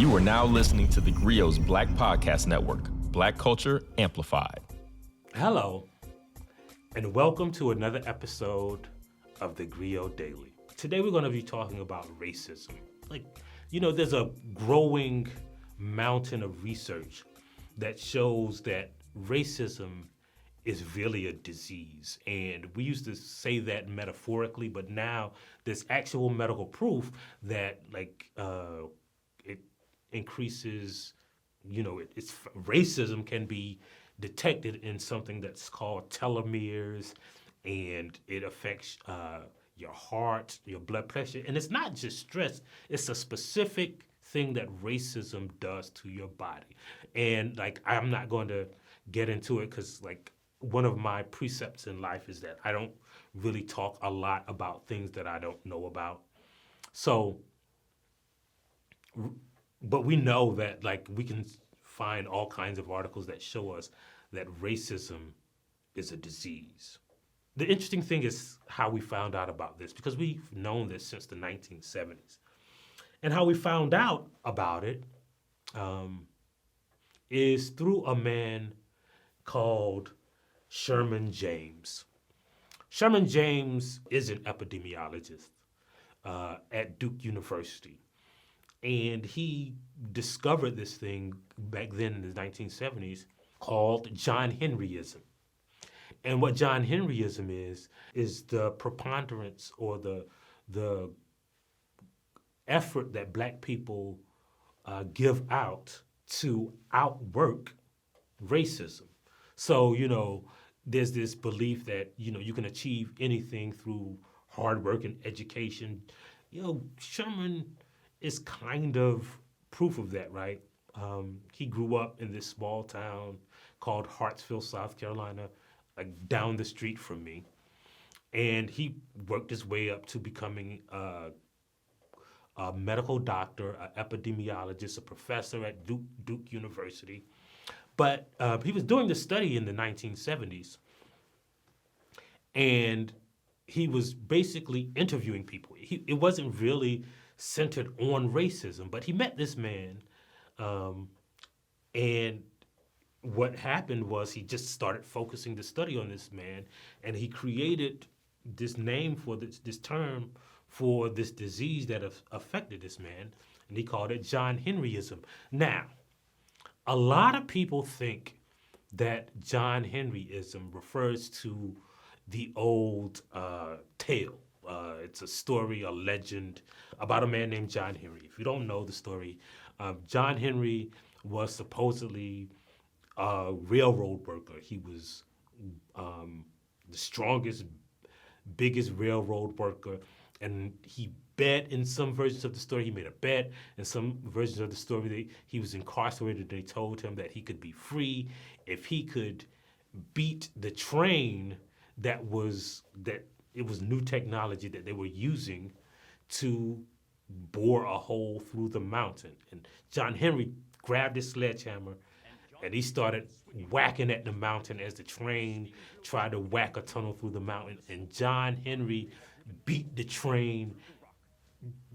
You are now listening to theGrio's Black Podcast Network, Black Culture Amplified. Hello, and welcome to another episode of theGrio Daily. Today we're going to be talking about racism. There's a growing mountain of research that shows that racism is really a disease. And we used to say that metaphorically, but now there's actual medical proof that it increases, it's racism can be detected in something that's called telomeres, and it affects your heart, your blood pressure. And it's not just stress, it's a specific thing that racism does to your body. And I'm not going to get into it because one of my precepts in life is that I don't really talk a lot about things that I don't know about. But we know that we can find all kinds of articles that show us that racism is a disease. The interesting thing is how we found out about this, because we've known this since the 1970s. And how we found out about it is through a man called Sherman James. Sherman James is an epidemiologist at Duke University. And he discovered this thing back then in the 1970s called John Henryism. And what John Henryism is the preponderance or the effort that Black people give out to outwork racism. So, there's this belief that, you can achieve anything through hard work and education. Sherman is kind of proof of that, right? He grew up in this small town called Hartsville, South Carolina, down the street from me. And he worked his way up to becoming a medical doctor, an epidemiologist, a professor at Duke University. But he was doing this study in the 1970s. And he was basically interviewing people. It wasn't really centered on racism, but he met this man, and what happened was he just started focusing the study on this man, and he created this name for this term for this disease that affected this man, and he called it John Henryism. Now, a lot of people think that John Henryism refers to the old tale. It's a story, a legend about a man named John Henry. If you don't know the story, John Henry was supposedly a railroad worker. He was the strongest, biggest railroad worker, and he bet in some versions of the story. He made a bet in some versions of the story that he was incarcerated. They told him that he could be free if he could beat the train it was new technology that they were using to bore a hole through the mountain. And John Henry grabbed his sledgehammer and he started whacking at the mountain as the train tried to whack a tunnel through the mountain. And John Henry beat the train,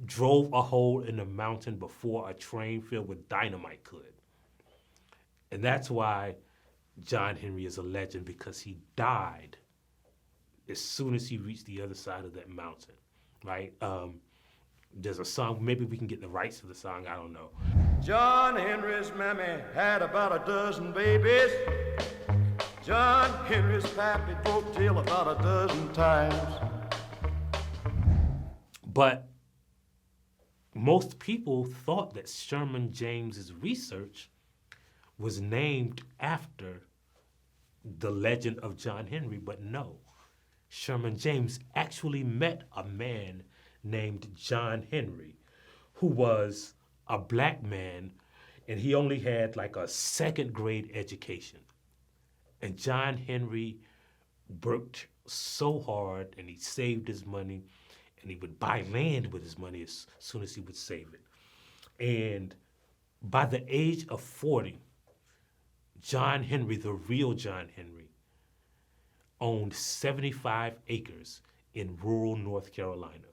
drove a hole in the mountain before a train filled with dynamite could. And that's why John Henry is a legend, because he died as soon as he reached the other side of that mountain, right? There's a song, maybe we can get the rights to the song, I don't know. John Henry's mammy had about a dozen babies. John Henry's pappy broke tail about a dozen times. But most people thought that Sherman James's research was named after the legend of John Henry, but no. Sherman James actually met a man named John Henry, who was a Black man, and he only had a second grade education. And John Henry worked so hard, and he saved his money, and he would buy land with his money as soon as he would save it. And by the age of 40, John Henry, the real John Henry, owned 75 acres in rural North Carolina.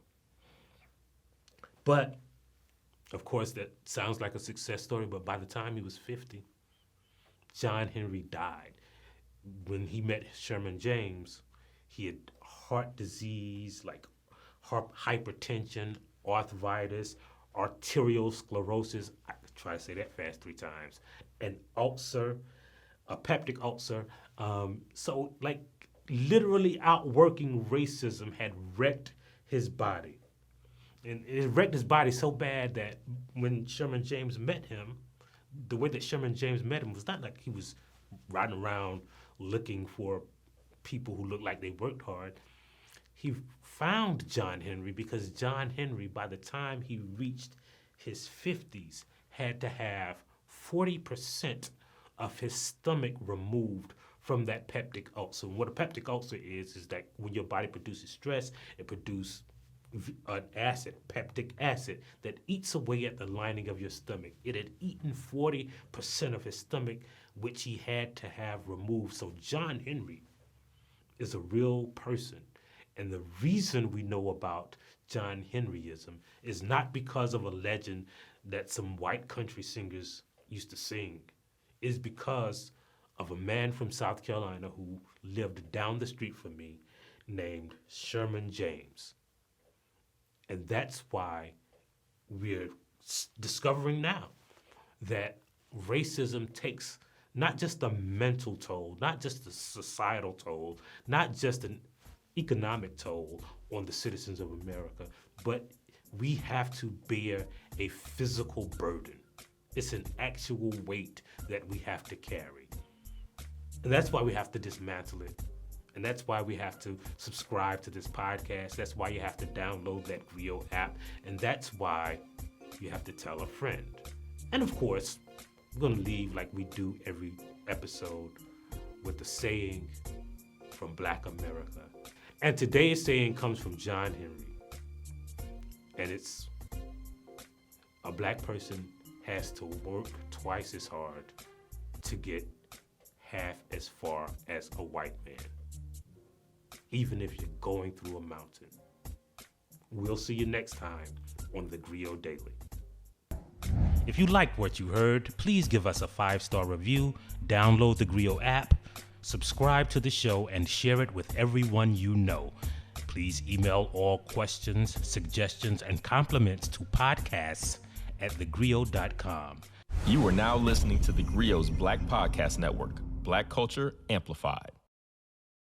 But Of course, that sounds like a success story, but by the time he was 50, John Henry died. When he met Sherman James, he had heart disease, like hypertension, arthritis, arterial sclerosis, I try to say that fast 3 times, an ulcer, a peptic ulcer. So like literally outworking racism had wrecked his body. And it wrecked his body so bad that when Sherman James met him, the way that Sherman James met him was not like he was riding around looking for people who looked like they worked hard. He found John Henry because John Henry, by the time he reached his 50s, had to have 40% of his stomach removed from that peptic ulcer. And what a peptic ulcer is that when your body produces stress, it produces an acid, peptic acid, that eats away at the lining of your stomach. It had eaten 40% of his stomach, which he had to have removed. So John Henry is a real person. And the reason we know about John Henryism is not because of a legend that some white country singers used to sing. It's because of a man from South Carolina who lived down the street from me named Sherman James. And that's why we're discovering now that racism takes not just a mental toll, not just a societal toll, not just an economic toll on the citizens of America, but we have to bear a physical burden. It's an actual weight that we have to carry. And that's why we have to dismantle it. And that's why we have to subscribe to this podcast. That's why you have to download that theGrio app. And that's why you have to tell a friend. And of course, we're going to leave like we do every episode with the saying from Black America. And today's saying comes from John Henry. And it's, a black person has to work twice as hard to get half as far as a white man, even if you're going through a mountain. We'll see you next time on theGrio Daily. If you liked what you heard, please give us a 5-star review, download the theGrio app, subscribe to the show, and share it with everyone you know. Please email all questions, suggestions, and compliments to podcasts@thegrio.com. You are now listening to theGrio's Black Podcast Network, Black Culture Amplified.